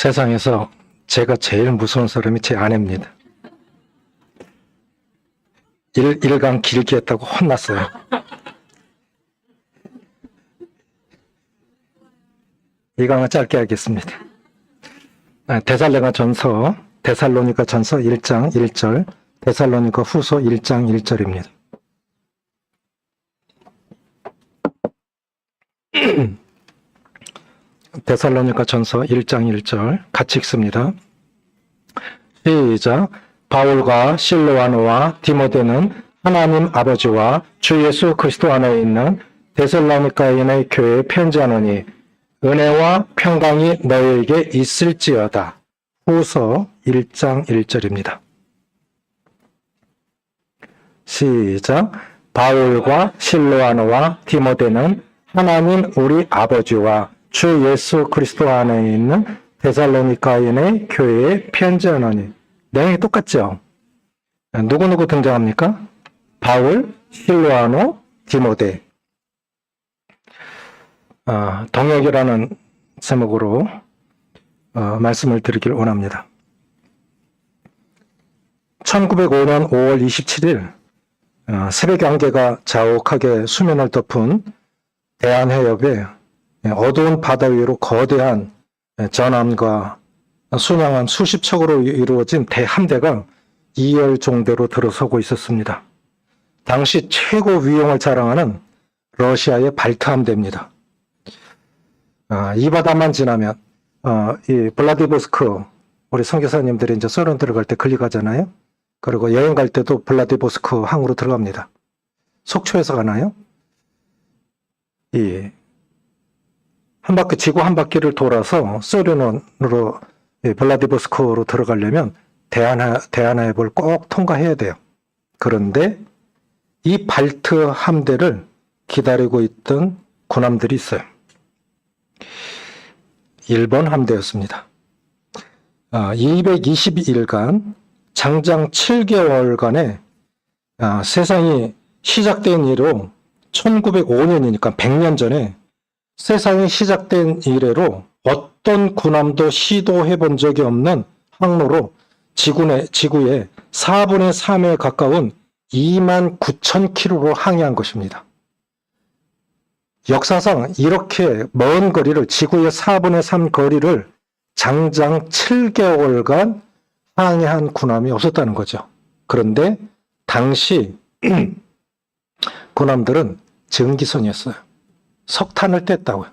세상에서 제가 제일 무서운 사람이 제 아내입니다. 일강 길게 했다고 혼났어요. 이 강은 짧게 하겠습니다. 데살로니가 전서 1장 1절, 데살로니가 후서 1장 1절입니다. 데살로니가 전서 1장 1절 같이 읽습니다. 시작. 바울과 실로아노와 디모데는 하나님 아버지와 주 예수 그리스도 안에 있는 데살로니가인의 교회에 편지하노니 은혜와 평강이 너희에게 있을지어다. 후서 1장 1절입니다. 시작. 바울과 실로아노와 디모데는 하나님 우리 아버지와 주 예수 그리스도 안에 있는 데살로니가인의 교회에 편지하노니. 내용이 똑같죠? 누구누구 등장합니까? 바울, 실로아노, 디모데. 동역이라는 제목으로 말씀을 드리길 원합니다. 1905년 5월 27일 새벽 안개가 자욱하게 수면을 덮은 대한해협에 어두운 바다 위로 거대한 전함과 순양함 수십 척으로 이루어진 대함대가 이열종대로 들어서고 있었습니다. 당시 최고 위용을 자랑하는 러시아의 발트함대입니다. 이 바다만 지나면 이 블라디보스크, 우리 선교사님들이 이제 소련 들어갈 때 걸리 가잖아요. 그리고 여행 갈 때도 블라디보스크 항으로 들어갑니다. 속초에서 가나요? 한 바퀴, 지구 한 바퀴를 돌아서 소련으로 블라디보스크로 들어가려면 대한해협을 꼭 통과해야 돼요. 그런데 이 발트 함대를 기다리고 있던 군함들이 있어요. 일본 함대였습니다. 222일간 장장 7개월간의 세상이 시작된 이후 1905년이니까 100년 전에 세상이 시작된 이래로 어떤 군함도 시도해 본 적이 없는 항로로 지구의 4분의 3에 가까운 29,000km로 항해한 것입니다. 역사상 이렇게 먼 거리를, 지구의 4분의 3 거리를 장장 7개월간 항해한 군함이 없었다는 거죠. 그런데 당시 군함들은 전기선이었어요. 석탄을 뗐다고요.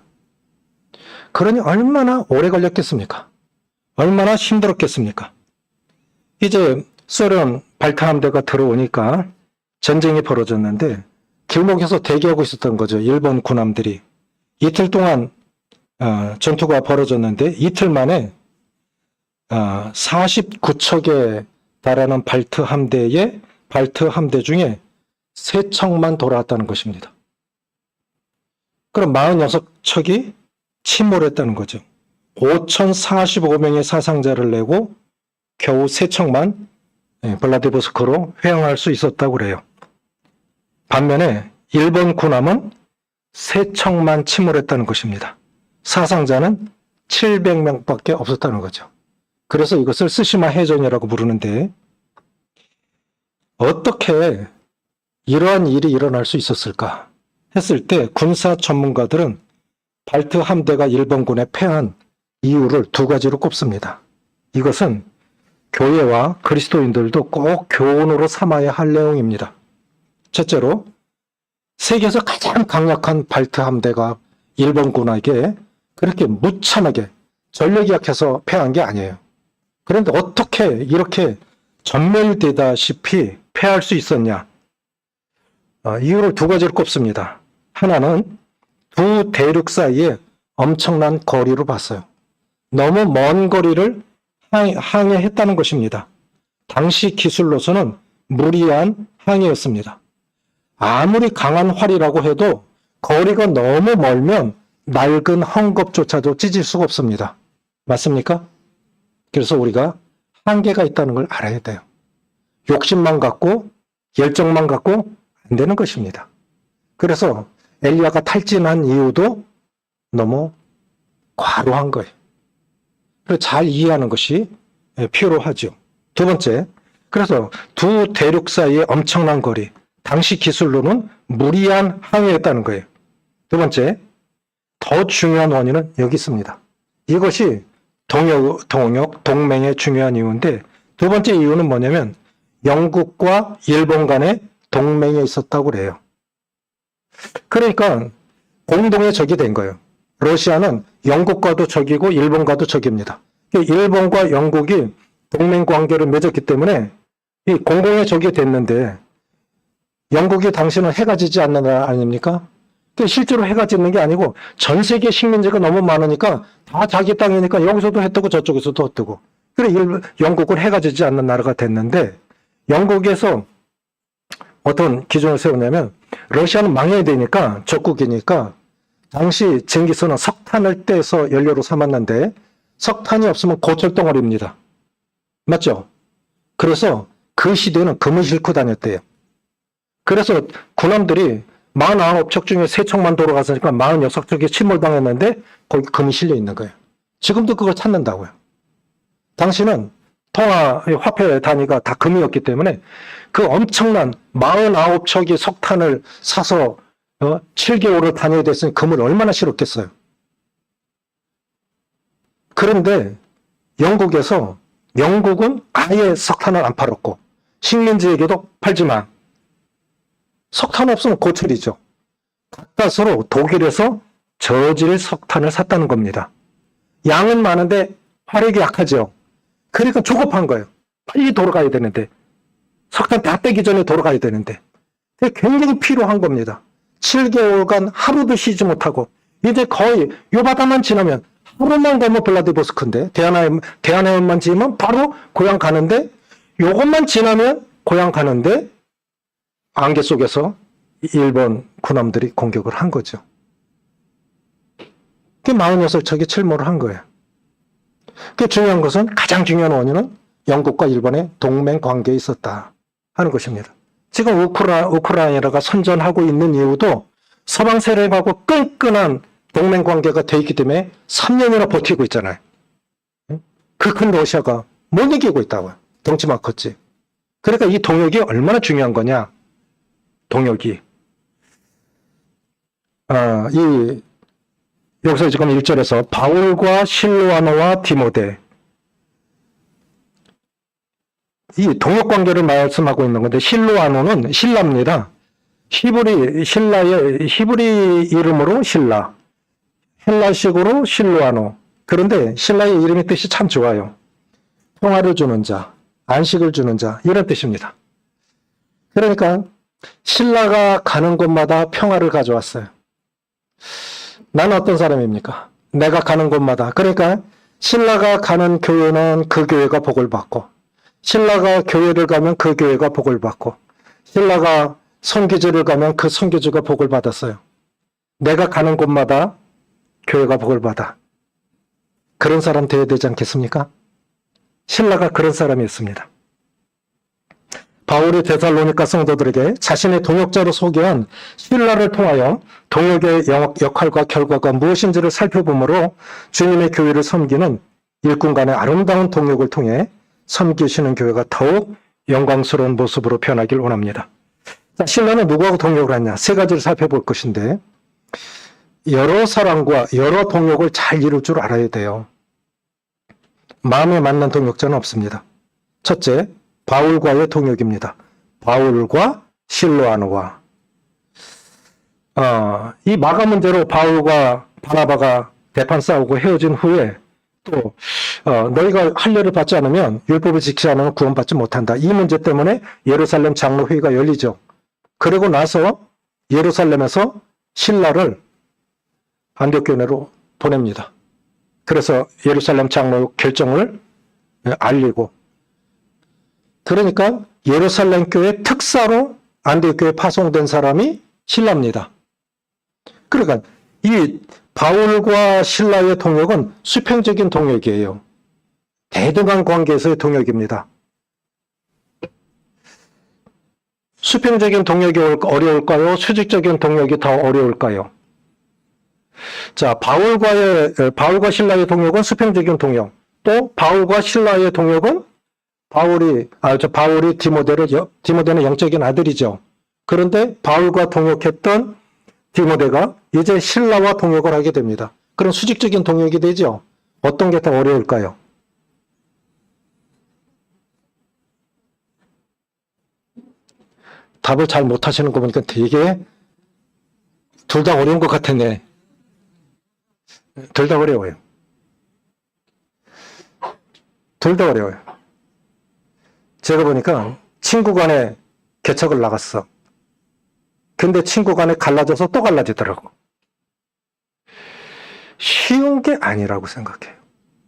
그러니 얼마나 오래 걸렸겠습니까? 얼마나 힘들었겠습니까? 이제 소련 발트함대가 들어오니까 전쟁이 벌어졌는데 길목에서 대기하고 있었던 거죠. 일본 군함들이. 이틀 동안 전투가 벌어졌는데 이틀 만에 49척에 달하는 발트 함대 중에 3척만 돌아왔다는 것입니다. 그럼 46척이 침몰했다는 거죠. 5,045명의 사상자를 내고 겨우 3척만 블라디보스크로 회항할 수 있었다고 그래요. 반면에 일본 군함은 3척만 침몰했다는 것입니다. 사상자는 700명밖에 없었다는 거죠. 그래서 이것을 쓰시마 해전이라고 부르는데 어떻게 이러한 일이 일어날 수 있었을까 했을 때 군사 전문가들은 발트 함대가 일본군에 패한 이유를 2가지로 꼽습니다. 이것은 교회와 그리스도인들도 꼭 교훈으로 삼아야 할 내용입니다. 첫째로 세계에서 가장 강력한 발트 함대가 일본군에게 그렇게 무참하게 전력이 약해서 패한 게 아니에요. 그런데 어떻게 이렇게 전멸되다시피 패할 수 있었냐? 이유를 2가지로 꼽습니다. 하나는 두 대륙 사이에 엄청난 거리로 봤어요. 너무 먼 거리를 항해했다는 것입니다. 당시 기술로서는 무리한 항해였습니다. 아무리 강한 활이라고 해도 거리가 너무 멀면 낡은 헝겊조차도 찢을 수가 없습니다. 맞습니까? 그래서 우리가 한계가 있다는 걸 알아야 돼요. 욕심만 갖고 열정만 갖고 안 되는 것입니다. 그래서 엘리야가 탈진한 이유도 너무 과로한 거예요. 잘 이해하는 것이 필요하죠. 두 번째, 그래서 두 대륙 사이의 엄청난 거리, 당시 기술로는 무리한 항해였다는 거예요. 두 번째, 더 중요한 원인은 여기 있습니다. 이것이 동맹의 중요한 이유인데, 두 번째 이유는 뭐냐면 영국과 일본 간의 동맹에 있었다고 그래요. 그러니까 공동의 적이 된 거예요. 러시아는 영국과도 적이고 일본과도 적입니다. 일본과 영국이 동맹 관계를 맺었기 때문에 이 공동의 적이 됐는데, 영국이 당시는 해가 지지 않는 나라 아닙니까? 실제로 해가 지는 게 아니고 전 세계 식민지가 너무 많으니까 다 자기 땅이니까 여기서도 해 뜨고 저쪽에서도 해 뜨고, 그래 영국은 해가 지지 않는 나라가 됐는데, 영국에서 어떤 기준을 세우냐면 러시아는 망해야 되니까, 적국이니까 당시 징기스는 석탄을 떼서 연료로 삼았는데 석탄이 없으면 고철덩어리입니다. 맞죠? 그래서 그 시대는 금을 싣고 다녔대요. 그래서 군함들이 49척 중에 3척만 돌아갔으니까 46척이 침몰당했는데 거기 금이 실려 있는 거예요. 지금도 그걸 찾는다고요. 당시는 통화 화폐 단위가 다 금이었기 때문에 그 엄청난 49척이 석탄을 사서 7개월을 다녀야 됐으니 금을 얼마나 실었겠어요. 그런데 영국은 아예 석탄을 안 팔았고 식민지에게도 팔지만 석탄 없으면 고철이죠. 가까스로 독일에서 저질 석탄을 샀다는 겁니다. 양은 많은데 화력이 약하죠. 그러니까 조급한 거예요. 빨리 돌아가야 되는데, 석탄 다 떼기 전에 돌아가야 되는데, 굉장히 필요한 겁니다. 7개월간 하루도 쉬지 못하고, 이제 거의 요 바다만 지나면 하루만 가면 블라디보스크인데, 대한해협만 지나면 바로 고향 가는데, 요것만 지나면 고향 가는데, 안개 속에서 일본 군함들이 공격을 한 거죠. 그게 46척이 침몰을 한 거예요. 그 중요한 것은, 가장 중요한 원인은 영국과 일본의 동맹 관계에 있었다 하는 것입니다. 지금 우크라이나가 선전하고 있는 이유도 서방 세력하고 끈끈한 동맹 관계가 돼 있기 때문에 3년이나 버티고 있잖아요. 그 큰 러시아가 못 이기고 있다고요. 덩치만 컸지. 그러니까 이 동역이 얼마나 중요한 거냐. 동역이. 여기서 지금 1절에서 바울과 실로아노와 디모데, 이 동역 관계를 말씀하고 있는 건데, 실로아노는 신라입니다. 히브리 이름으로 신라, 헬라식으로 실로아노. 그런데 신라의 이름의 뜻이 참 좋아요. 평화를 주는 자, 안식을 주는 자, 이런 뜻입니다. 그러니까 신라가 가는 곳마다 평화를 가져왔어요. 나는 어떤 사람입니까? 내가 가는 곳마다. 그러니까 신라가 가는 교회는 그 교회가 복을 받고, 신라가 교회를 가면 그 교회가 복을 받고, 신라가 선교지를 가면 그 선교지가 복을 받았어요. 내가 가는 곳마다 교회가 복을 받아. 그런 사람 되어야 되지 않겠습니까? 신라가 그런 사람이었습니다. 바울이 데살로니가 성도들에게 자신의 동역자로 소개한 신라를 통하여 동역의 역할과 결과가 무엇인지를 살펴보므로 주님의 교회를 섬기는 일꾼 간의 아름다운 동역을 통해 섬기시는 교회가 더욱 영광스러운 모습으로 변하길 원합니다. 자, 신라는 누구하고 동역을 했냐? 세 가지를 살펴볼 것인데, 여러 사람과 여러 동역을 잘 이룰 줄 알아야 돼요. 마음에 맞는 동역자는 없습니다. 첫째, 바울과의 동역입니다. 바울과 실로아노와. 이 마가 문제로 바울과 바나바가 대판 싸우고 헤어진 후에 또 너희가 할례를 받지 않으면 율법을 지키지 않으면 구원받지 못한다. 이 문제 때문에 예루살렘 장로회의가 열리죠. 그리고 나서 예루살렘에서 신라를 안디옥교회로 보냅니다. 그래서 예루살렘 장로 결정을 알리고, 그러니까 예루살렘 교회 특사로 안디옥교회에 파송된 사람이 신라입니다. 그러니까 이 바울과 신라의 동역은 수평적인 동역이에요. 대등한 관계에서의 동역입니다. 수평적인 동역이 어려울까요? 수직적인 동역이 더 어려울까요? 자, 바울과 신라의 동역은 수평적인 동역. 또 바울과 실라의 동역은 바울이 디모데는 영적인 아들이죠. 그런데 바울과 동역했던 디모데가 이제 실라와 동역을 하게 됩니다. 그럼 수직적인 동역이 되죠. 어떤 게 더 어려울까요? 답을 잘 못하시는 거 보니까 되게 둘 다 어려운 것 같았네. 둘 다 어려워요. 둘 다 어려워요. 제가 보니까 친구 간에 개척을 나갔어. 근데 친구 간에 갈라져서 또 갈라지더라고. 쉬운 게 아니라고 생각해요.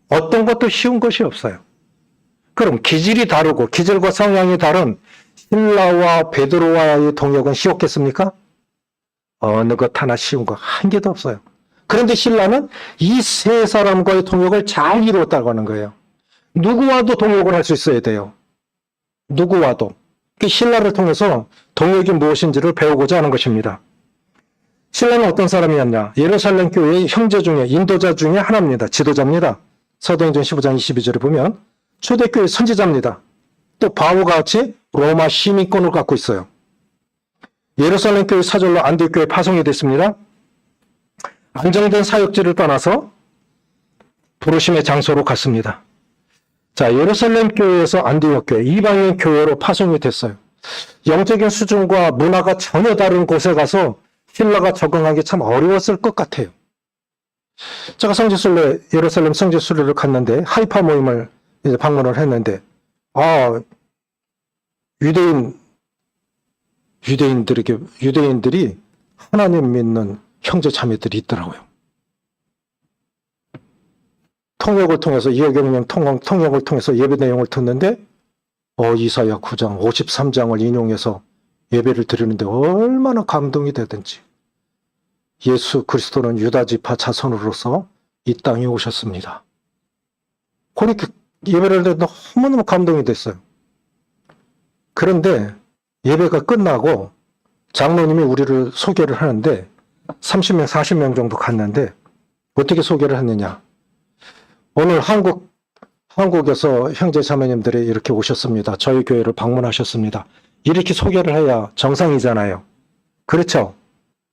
어떤 것도 쉬운 것이 없어요. 그럼 기질이 다르고 기질과 성향이 다른 신라와 베드로와의 동역은 쉬웠겠습니까? 어느 것 하나 쉬운 거 한 개도 없어요. 그런데 신라는 이 세 사람과의 동역을 잘 이루었다고 하는 거예요. 누구와도 동역을 할 수 있어야 돼요. 누구와도. 신라를 통해서 동역이 무엇인지를 배우고자 하는 것입니다. 신라는 어떤 사람이었냐? 예루살렘 교회의 형제 중에 인도자 중에 하나입니다. 지도자입니다. 사도행전 15장 22절에 보면 초대교회 선지자입니다. 또 바울과 같이 로마 시민권을 갖고 있어요. 예루살렘 교회 사절로 안디옥 교회 파송이 됐습니다. 안정된 사역지를 떠나서 부르심의 장소로 갔습니다. 자, 예루살렘 교회에서 안디옥 교회, 이방인 교회로 파송이 됐어요. 영적인 수준과 문화가 전혀 다른 곳에 가서 신라가 적응하기 참 어려웠을 것 같아요. 제가 예루살렘 성지순례를 갔는데 하이파 모임을 이제 방문을 했는데, 유대인들이 하나님 믿는 형제 자매들이 있더라고요. 통역을 통해서 이해경영 통역을 통해서 예배 내용을 듣는데 이사야 9장 53장을 인용해서 예배를 드리는데 얼마나 감동이 되든지 예수 그리스도는 유다 지파 자손으로서 이 땅에 오셨습니다. 그렇게 예배를 드는데 너무너무 감동이 됐어요. 그런데 예배가 끝나고 장로님이 우리를 소개를 하는데 30명, 40명 정도 갔는데 어떻게 소개를 했느냐. 오늘 한국에서 형제 자매님들이 이렇게 오셨습니다. 저희 교회를 방문하셨습니다. 이렇게 소개를 해야 정상이잖아요. 그렇죠?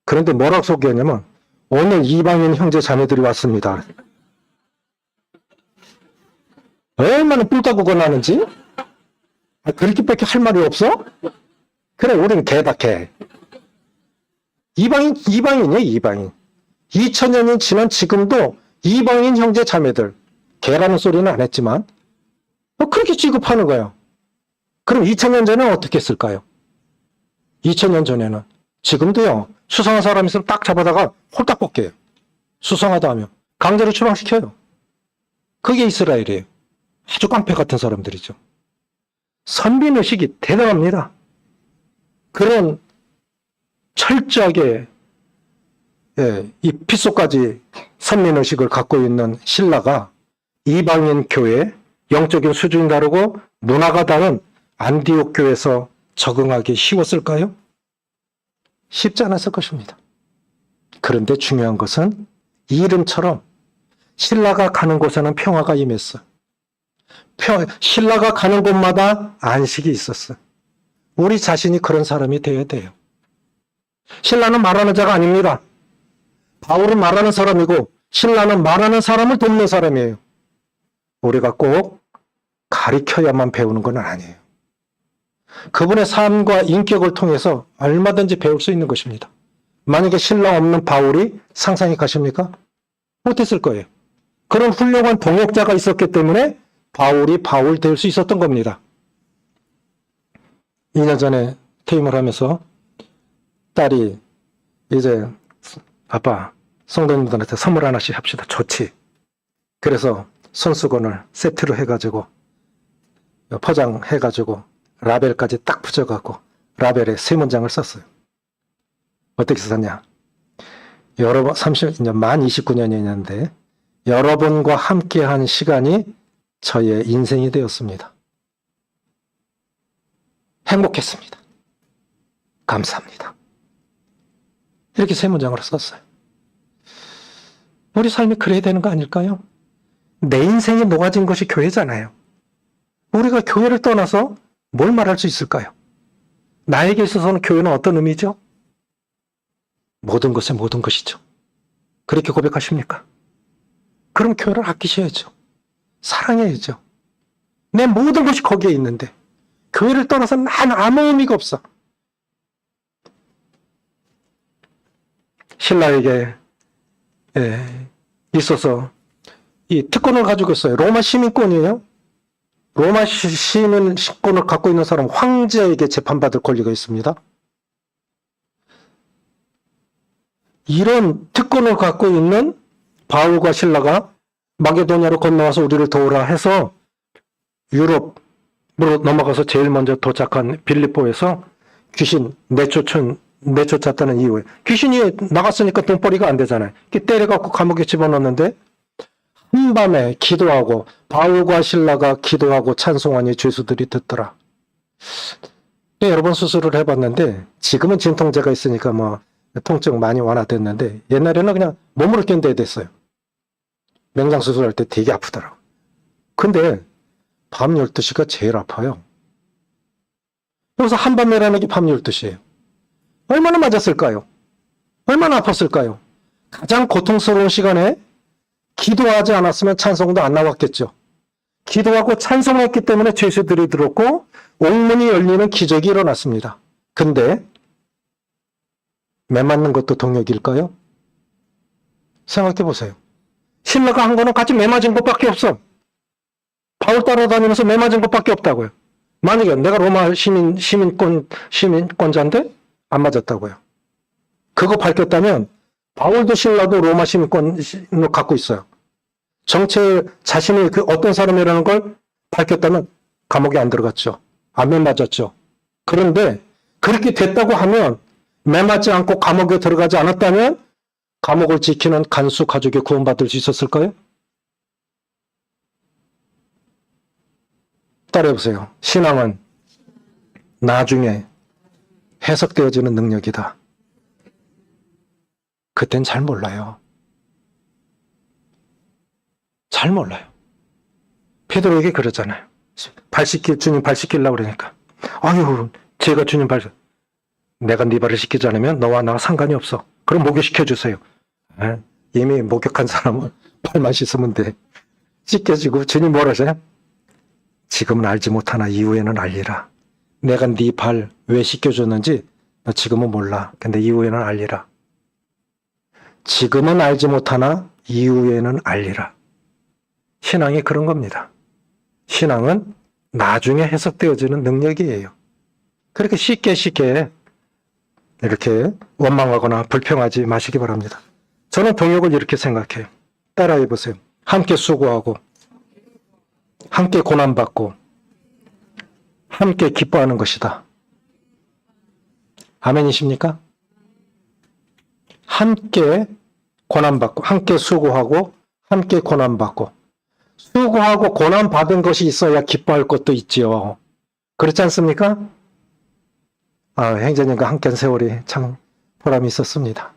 그런데 뭐라고 소개하냐면 오늘 이방인 형제 자매들이 왔습니다. 얼마나 뿔따구가 나는지? 그렇게밖에 할 말이 없어? 그래, 우리는 개다, 개. 이방인이에요, 이방인. 2000년이 지난 지금도 이방인 형제 자매들, 개라는 소리는 안 했지만, 그렇게 취급하는 거예요. 그럼 2000년 전에는 어떻게 했을까요? 2000년 전에는. 지금도요, 수상한 사람 있으면 딱 잡아다가 홀딱 벗겨요. 수상하다 하면. 강제로 추방시켜요. 그게 이스라엘이에요. 아주 깡패 같은 사람들이죠. 선민의식이 대단합니다. 그런 철저하게 이 핏속까지 선민의식을 갖고 있는 신라가 이방인 교회, 영적인 수준이 다르고 문화가 다른 안디옥 교회에서 적응하기 쉬웠을까요? 쉽지 않았을 것입니다. 그런데 중요한 것은 이 이름처럼 신라가 가는 곳에는 평화가 임했어요. 신라가 가는 곳마다 안식이 있었어요. 우리 자신이 그런 사람이 되어야 돼요. 신라는 말하는 자가 아닙니다. 바울은 말하는 사람이고 신라는 말하는 사람을 돕는 사람이에요. 우리가 꼭 가리켜야만 배우는 건 아니에요. 그분의 삶과 인격을 통해서 얼마든지 배울 수 있는 것입니다. 만약에 신라 없는 바울이 상상이 가십니까? 못했을 거예요. 그런 훌륭한 동역자가 있었기 때문에 바울이 바울 될 수 있었던 겁니다. 2년 전에 퇴임을 하면서 딸이 이제 아빠 성도님들한테 선물 하나씩 합시다. 좋지. 그래서 손수건을 세트로 해가지고 포장해가지고 라벨까지 딱 붙여갖고 라벨에 3문장을 썼어요. 어떻게 썼냐? 여러분 30년 만 29년이었는데 여러분과 함께한 시간이 저의 인생이 되었습니다. 행복했습니다. 감사합니다. 이렇게 3문장으로 썼어요. 우리 삶이 그래야 되는 거 아닐까요? 내 인생이 녹아진 것이 교회잖아요. 우리가 교회를 떠나서 뭘 말할 수 있을까요? 나에게 있어서는 교회는 어떤 의미죠? 모든 것의 모든 것이죠. 그렇게 고백하십니까? 그럼 교회를 아끼셔야죠. 사랑해야죠. 내 모든 것이 거기에 있는데 교회를 떠나서 난 아무 의미가 없어. 신라에게 있어서 이 특권을 가지고 있어요. 로마 시민권이에요. 로마 시민권을 갖고 있는 사람 황제에게 재판받을 권리가 있습니다. 이런 특권을 갖고 있는 바울과 실라가 마게도냐로 건너와서 우리를 도우라 해서 유럽으로 넘어가서 제일 먼저 도착한 빌립보에서 귀신 내쫓았다는 이유에 귀신이 나갔으니까 돈벌이가 안 되잖아요. 때려갖고 감옥에 집어넣는데 한밤에 기도하고 바울과 실라가 기도하고 찬송하니 죄수들이 듣더라. 여러 번 수술을 해봤는데 지금은 진통제가 있으니까 뭐 통증 많이 완화됐는데 옛날에는 그냥 몸으로 견뎌야 됐어요. 맹장 수술할 때 되게 아프더라고. 근데 밤 12시가 제일 아파요. 여기서 한밤이라는 게 밤 12시예요. 얼마나 맞았을까요? 얼마나 아팠을까요? 가장 고통스러운 시간에 기도하지 않았으면 찬송도 안 나왔겠죠. 기도하고 찬송했기 때문에 죄수들이 들었고 옥문이 열리는 기적이 일어났습니다. 근데 매 맞는 것도 동역일까요? 생각해 보세요. 신라가 한 거는 같이 매 맞은 것밖에 없어. 바울 따라다니면서 매 맞은 것밖에 없다고요. 만약에 내가 로마 시민권자인데 안 맞았다고요. 그거 밝혔다면 바울도 신라도 로마 시민권을 갖고 있어요. 정체 자신이 그 어떤 사람이라는 걸 밝혔다면 감옥에 안 들어갔죠. 안 매 맞았죠. 그런데 그렇게 됐다고 하면 매 맞지 않고 감옥에 들어가지 않았다면 감옥을 지키는 간수 가족이 구원받을 수 있었을까요? 따라해보세요. 신앙은 나중에 해석되어지는 능력이다. 그땐 잘 몰라요. 잘 몰라요. 베드로에게 그러잖아요. 주님 발 씻기려고 그러니까. 아유, 제가 주님 발, 내가 네 발을 씻기지 않으면 너와 나와 상관이 없어. 그럼 목욕시켜주세요. 이미 목욕한 사람은 발만 씻으면 돼. 씻겨지고 주님 뭐라 하세요? 지금은 알지 못하나 이후에는 알리라. 내가 네 발 왜 씻겨줬는지 너 지금은 몰라. 근데 이후에는 알리라. 지금은 알지 못하나 이후에는 알리라. 신앙이 그런 겁니다. 신앙은 나중에 해석되어지는 능력이에요. 그렇게 쉽게 이렇게 원망하거나 불평하지 마시기 바랍니다. 저는 동역을 이렇게 생각해요. 따라해 보세요. 함께 수고하고 함께 고난받고 함께 기뻐하는 것이다. 아멘이십니까? 함께 고난받고 함께 수고하고 함께 고난받고 수고하고 고난받은 것이 있어야 기뻐할 것도 있지요. 그렇지 않습니까? 행자님과 함께한 세월이 참 보람이 있었습니다.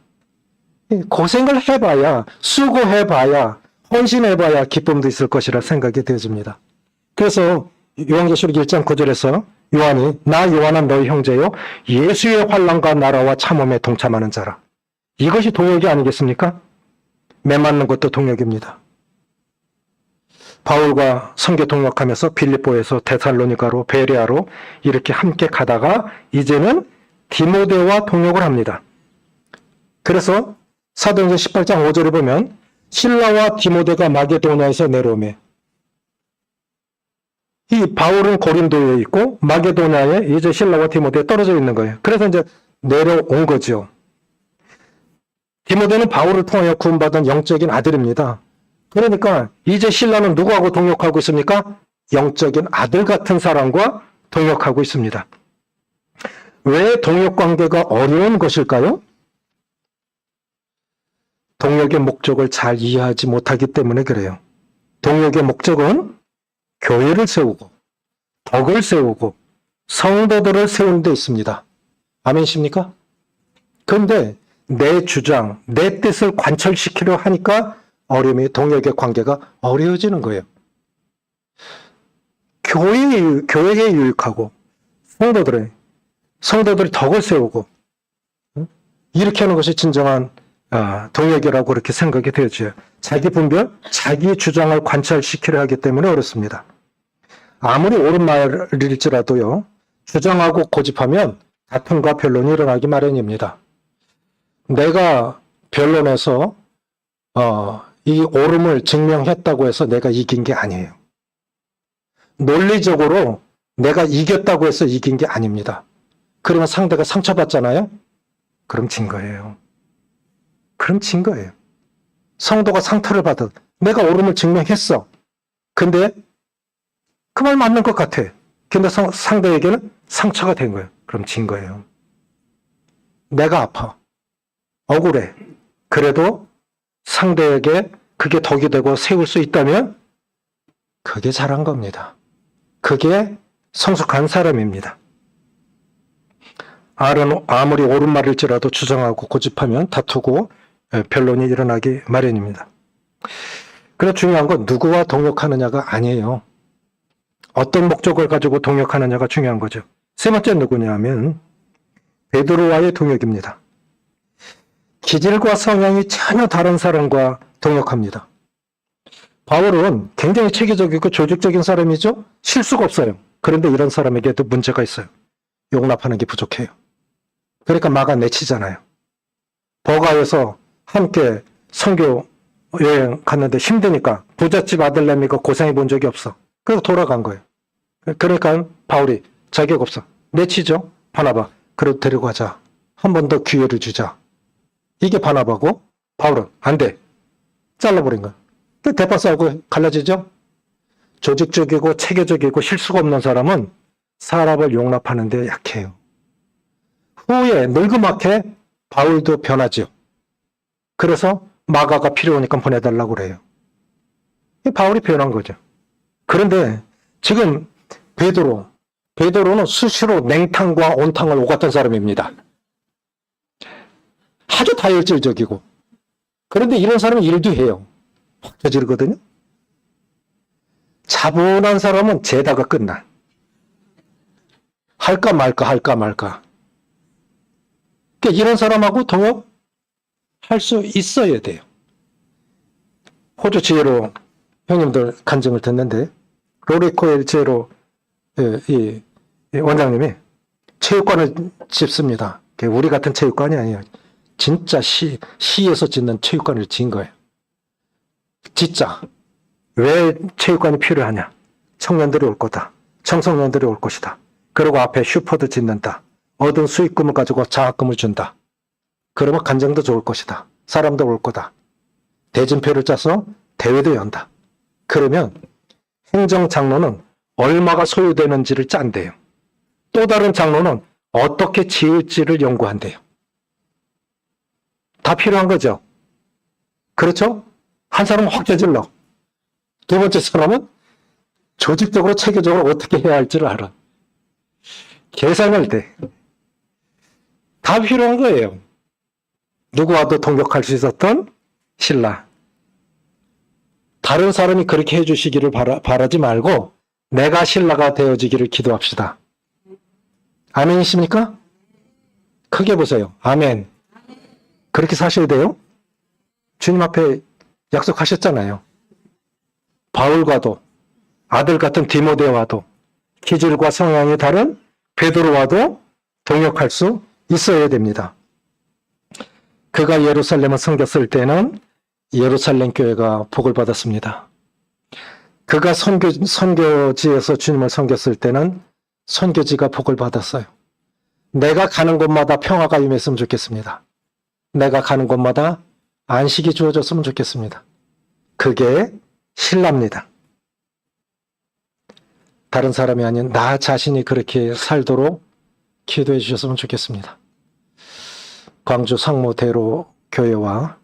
고생을 해봐야 수고해봐야 헌신해봐야 기쁨도 있을 것이라 생각이 되어집니다. 그래서 요한계시록 1장 9절에서 요한이 나 요한은 너희 형제요 예수의 환난과 나라와 참음에 동참하는 자라. 이것이 동역이 아니겠습니까? 매 맞는 것도 동역입니다. 바울과 선교 동역하면서 빌립보에서 데살로니가로 베레아로 이렇게 함께 가다가 이제는 디모데와 동역을 합니다. 그래서 사도행전 18장 5절에 보면 실라와 디모데가 마게도냐에서 내려오매 이 바울은 고린도에 있고 마게도냐에 이제 실라와 디모데에 떨어져 있는 거예요. 그래서 이제 내려온 거죠. 디모데는 바울을 통하여 구원받은 영적인 아들입니다. 그러니까 이제 신라는 누구하고 동역하고 있습니까? 영적인 아들 같은 사람과 동역하고 있습니다. 왜 동역관계가 어려운 것일까요? 동역의 목적을 잘 이해하지 못하기 때문에 그래요. 동역의 목적은 교회를 세우고 덕을 세우고 성도들을 세우는 데 있습니다. 아멘이십니까? 그런데 내 주장, 내 뜻을 관철시키려 하니까 어려움이 동역의 관계가 어려워지는 거예요. 교회에 유익하고 성도들이 덕을 세우고 이렇게 하는 것이 진정한 동역이라고 그렇게 생각이 되어져요. 자기 분별, 자기 주장을 관철시키려 하기 때문에 어렵습니다. 아무리 옳은 말일지라도요, 주장하고 고집하면 다툼과 변론이 일어나기 마련입니다. 내가 변론에서 이 옳음을 증명했다고 해서 내가 이긴 게 아니에요. 논리적으로 내가 이겼다고 해서 이긴 게 아닙니다. 그러면 상대가 상처받잖아요? 그럼 진 거예요. 성도가 상처를 받아. 내가 옳음을 증명했어. 근데 그 말 맞는 것 같아. 근데 상대에게는 상처가 된 거예요. 그럼 진 거예요. 내가 아파. 억울해. 그래도 상대에게 그게 덕이 되고 세울 수 있다면 그게 잘한 겁니다. 그게 성숙한 사람입니다. 아무리 옳은 말일지라도 주장하고 고집하면 다투고 변론이 일어나기 마련입니다. 그래서 중요한 건 누구와 동역하느냐가 아니에요. 어떤 목적을 가지고 동역하느냐가 중요한 거죠. 세 번째 누구냐면 베드로와의 동역입니다. 기질과 성향이 전혀 다른 사람과 동역합니다. 바울은 굉장히 체계적이고 조직적인 사람이죠. 실수가 없어요. 그런데 이런 사람에게도 문제가 있어요. 용납하는 게 부족해요. 그러니까 막아내치잖아요. 버가에서 함께 선교 여행 갔는데 힘드니까 부잣집 아들내미가 고생해 본 적이 없어. 그래서 돌아간 거예요. 그러니까 바울이 자격 없어. 내치죠. 바나바. 그래도 데리고 가자. 한 번 더 기회를 주자. 이게 바나바고 바울은 안 돼. 잘라버린 거야. 대파 싸우고 갈라지죠. 조직적이고 체계적이고 실수가 없는 사람은 사람을 용납하는 데 약해요. 후에 늙음악해 바울도 변하죠. 그래서 마가가 필요하니까 보내달라고 그래요. 바울이 변한 거죠. 그런데 지금 베드로는 수시로 냉탕과 온탕을 오갔던 사람입니다. 아주 다혈질적이고. 그런데 이런 사람은 일도 해요. 확 저지르거든요. 차분한 사람은 재다가 끝나. 할까 말까. 그러니까 이런 사람하고 동역할 수 있어야 돼요. 호주 지혜로 형님들 간증을 듣는데 로리코엘 지혜로 이 원장님이 체육관을 짓습니다. 우리 같은 체육관이 아니에요. 진짜 시에서 짓는 체육관을 지은 거예요. 진짜. 왜 체육관이 필요하냐? 청년들이 올 거다. 청소년들이 올 것이다. 그리고 앞에 슈퍼도 짓는다. 얻은 수익금을 가지고 장학금을 준다. 그러면 간정도 좋을 것이다. 사람도 올 거다. 대진표를 짜서 대회도 연다. 그러면 행정장로는 얼마가 소요되는지를 짠대요. 또 다른 장로는 어떻게 지을지를 연구한대요. 다 필요한 거죠. 그렇죠? 한 사람은 확 저질러. 두 번째 사람은 조직적으로 체계적으로 어떻게 해야 할지를 알아. 계산할 때. 다 필요한 거예요. 누구와도 동역할 수 있었던 신라. 다른 사람이 그렇게 해주시기를 바라지 말고 내가 신라가 되어지기를 기도합시다. 아멘이십니까? 크게 보세요. 아멘. 그렇게 사셔야 돼요. 주님 앞에 약속하셨잖아요. 바울과도 아들 같은 디모데와도 기질과 성향이 다른 베드로와도 동역할 수 있어야 됩니다. 그가 예루살렘을 섬겼을 때는 예루살렘 교회가 복을 받았습니다. 그가 선교지에서 주님을 섬겼을 때는 선교지가 복을 받았어요. 내가 가는 곳마다 평화가 임했으면 좋겠습니다. 내가 가는 곳마다 안식이 주어졌으면 좋겠습니다. 그게 신라입니다. 다른 사람이 아닌 나 자신이 그렇게 살도록 기도해 주셨으면 좋겠습니다. 광주 상무대로 교회와